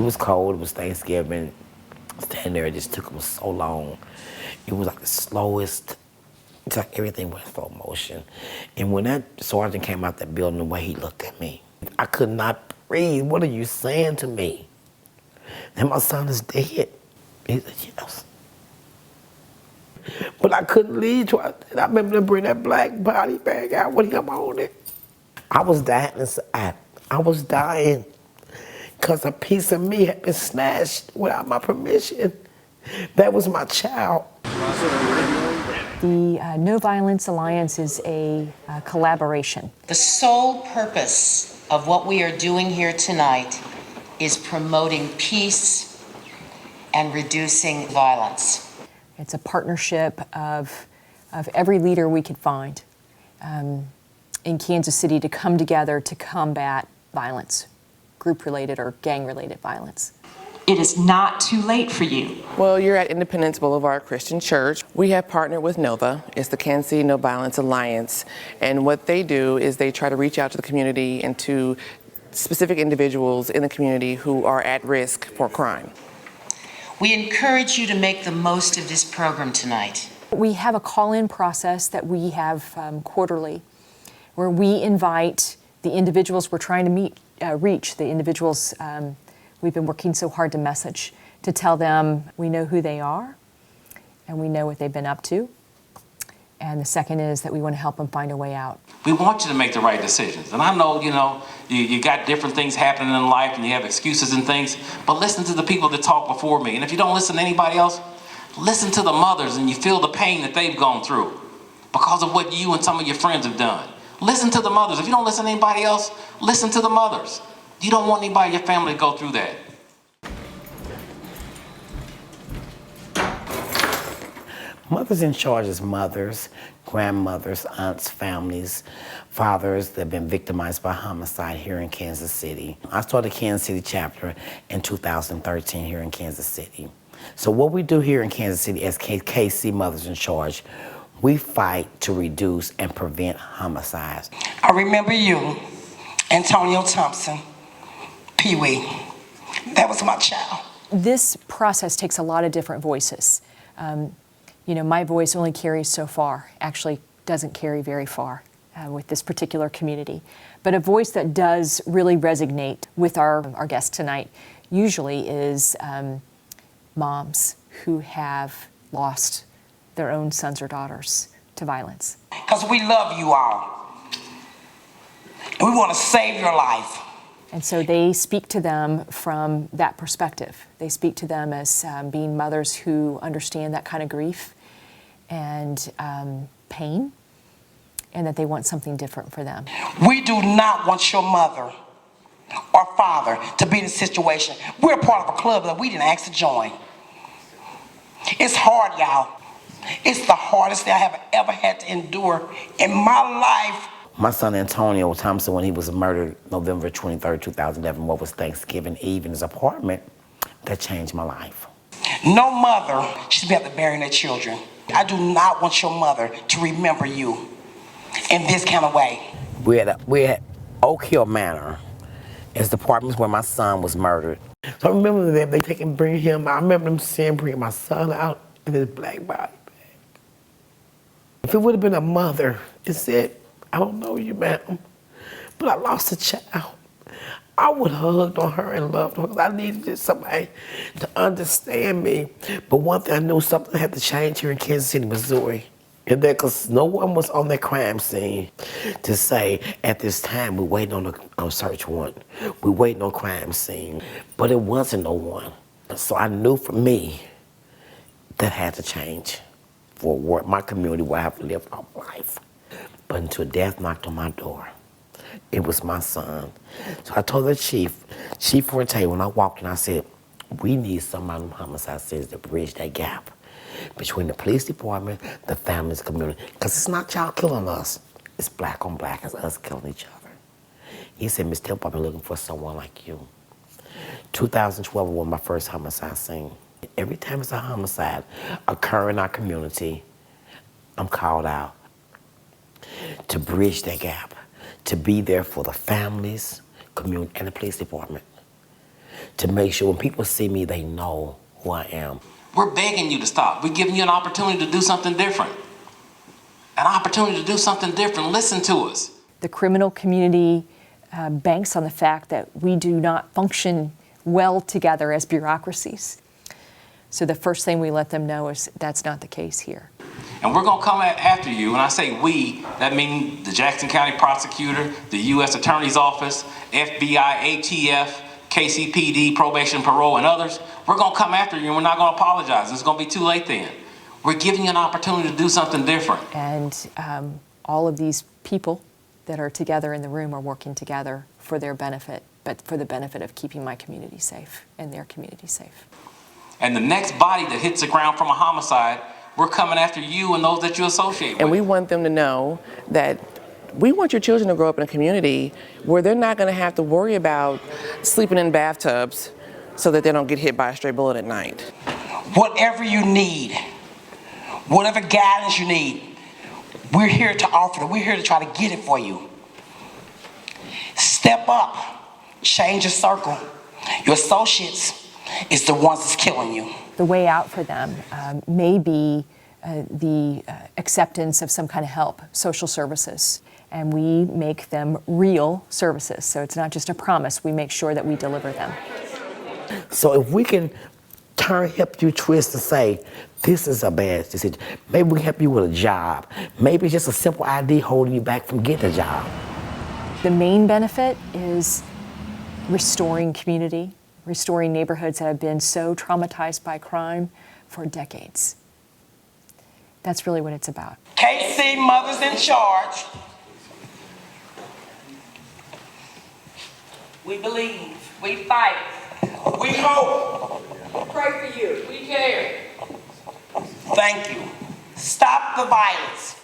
It was cold, it was Thanksgiving. Standing there, it just took him so long. It was like the slowest. It's like everything went slow motion. And when that sergeant came out that building, the way he looked at me, I could not breathe. What are you saying to me? And my son is dead. He said, yes. But I couldn't leave. I remember them bring that black body bag out with him on it. I was dying inside. I was dying because a piece of me had been snatched without my permission. That was my child. The No Violence Alliance is a collaboration. The sole purpose of what we are doing here tonight is promoting peace and reducing violence. It's a partnership of every leader we could find in Kansas City to come together to combat violence, group-related or gang-related violence. It is not too late for you. Well, you're at Independence Boulevard Christian Church. We have partnered with NOVA. It's the Kansas City No Violence Alliance. And what they do is they try to reach out to the community and to specific individuals in the community who are at risk for crime. We encourage you to make the most of this program tonight. We have a call-in process that we have quarterly, where we invite the individuals we're trying to reach, the individuals we've been working so hard to message, to tell them we know who they are and we know what they've been up to. And the second is that we want to help them find a way out. We want you to make the right decisions. And I know, you got different things happening in life and you have excuses and things, but listen to the people that talked before me. And if you don't listen to anybody else, listen to the mothers and you feel the pain that they've gone through because of what you and some of your friends have done. Listen to the mothers. If you don't listen to anybody else, listen to the mothers. You don't want anybody in your family to go through that. Mothers in charge is mothers, grandmothers, aunts, families, fathers that have been victimized by homicide here in Kansas City. I started the Kansas City chapter in 2013 here in Kansas City. So what we do here in Kansas City as KC Mothers in Charge, we fight to reduce and prevent homicides. I remember you, Antonio Thompson, Pee-wee. That was my child. This process takes a lot of different voices. My voice only carries so far, actually doesn't carry very far with this particular community. But a voice that does really resonate with our guest tonight usually is moms who have lost their own sons or daughters to violence. Because we love you all. And we want to save your life. And so they speak to them from that perspective. They speak to them as being mothers who understand that kind of grief and pain, and that they want something different for them. We do not want your mother or father to be in a situation. We're part of a club that we didn't ask to join. It's hard, y'all. It's the hardest thing I have ever had to endure in my life. My son Antonio Thompson, when he was murdered November 23rd, 2011, what was Thanksgiving Eve in his apartment, that changed my life. No mother should be able to bury their children. I do not want your mother to remember you in this kind of way. We're at Oak Hill Manor. It's the apartments where my son was murdered. So I remember them, they take and bring him out. I remember them bring my son out in his black body bag. If it would have been a mother, it said, I don't know you, ma'am, but I lost a child. I would have hugged on her and loved her because I needed somebody to understand me. But one thing I knew, something had to change here in Kansas City, Missouri. And that because no one was on that crime scene to say, at this time, we're waiting on a search warrant. We're waiting on crime scene. But it wasn't no one. So I knew for me, that had to change for my community where I have lived my life. But until death knocked on my door, it was my son. So I told the Chief Forte, when I walked in, I said, we need somebody in homicide cities to bridge that gap between the police department, the families, community. Because it's not y'all killing us. It's black on black. It's us killing each other. He said, Miss Temple, I've been looking for someone like you. 2012 was my first homicide scene. Every time it's a homicide occur in our community, I'm called out to bridge that gap, to be there for the families, community, and the police department. to make sure when people see me, they know who I am. We're begging you to stop. We're giving you an opportunity to do something different. An opportunity to do something different. Listen to us. The criminal community banks on the fact that we do not function well together as bureaucracies. So the first thing we let them know is that's not the case here. And we're going to come after you. When I say we, that means the Jackson County Prosecutor, the U.S. Attorney's Office, FBI, ATF, KCPD, Probation, Parole, and others. We're going to come after you, and we're not going to apologize. It's going to be too late then. We're giving you an opportunity to do something different. And all of these people that are together in the room are working together for their benefit, but for the benefit of keeping my community safe and their community safe. And the next body that hits the ground from a homicide, we're coming after you and those that you associate with. And we want them to know that we want your children to grow up in a community where they're not going to have to worry about sleeping in bathtubs so that they don't get hit by a stray bullet at night. Whatever you need, whatever guidance you need, we're here to offer it. We're here to try to get it for you. Step up, change your circle. Your associates is the ones that's killing you. The way out for them may be the acceptance of some kind of help, social services, and we make them real services. So it's not just a promise, we make sure that we deliver them. So if we can help you twist to say, this is a bad decision. Maybe we can help you with a job. Maybe it's just a simple ID holding you back from getting a job. The main benefit is restoring community, restoring neighborhoods that have been so traumatized by crime for decades. That's really what it's about. KC Mothers in Charge. We believe. We fight. We hope. Pray for you. We care. Thank you. Stop the violence.